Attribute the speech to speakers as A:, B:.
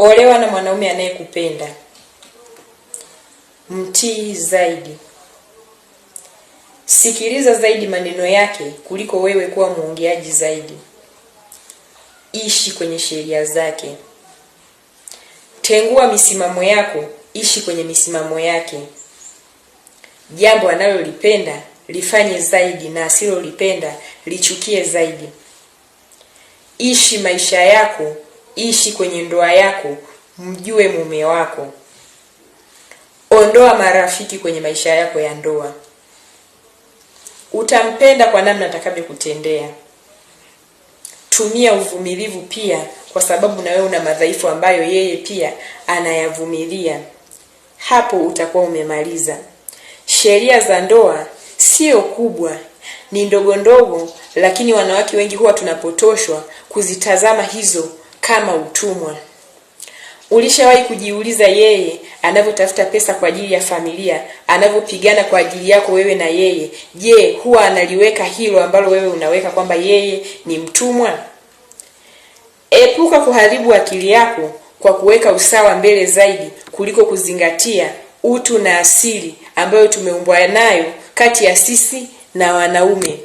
A: Olewa na mwanaume anayekupenda. Mtii zaidi. Sikiliza zaidi maneno yake kuliko wewe kuwa muongeaji zaidi. Ishi kwenye sheria zake. Tengua misimamo yako, ishi kwenye misimamo yake. Jambo analolipenda lifanye zaidi, na asilolipenda lichukie zaidi. Ishi maisha yako, ishi kwenye ndoa yako, mjue mume wako. Ondoa marafiki kwenye maisha yako ya ndoa. Utampenda kwa namna atakavyokutendea. Tumia uvumilivu pia, kwa sababu na wewe una madhaifu ambayo yeye pia anayavumilia. Hapo utakuwa umemaliza. Sheria za ndoa sio kubwa, ni ndogo ndogo, lakini wanawake wengi huwa tunapotoshwa kuzitazama hizo kama utumwa. Ulishawahi kujiuliza yeye anavyotafuta pesa kwa ajili ya familia, anavyopigana kwa ajili yako wewe na yeye, je, huwa analiweka hilo ambalo wewe unaweka kwamba yeye ni mtumwa? Epuka kuharibu akili yako kwa kuweka usawa mbele zaidi kuliko kuzingatia utu na asili ambayo tumeumbwa nayo kati ya sisi na wanaume.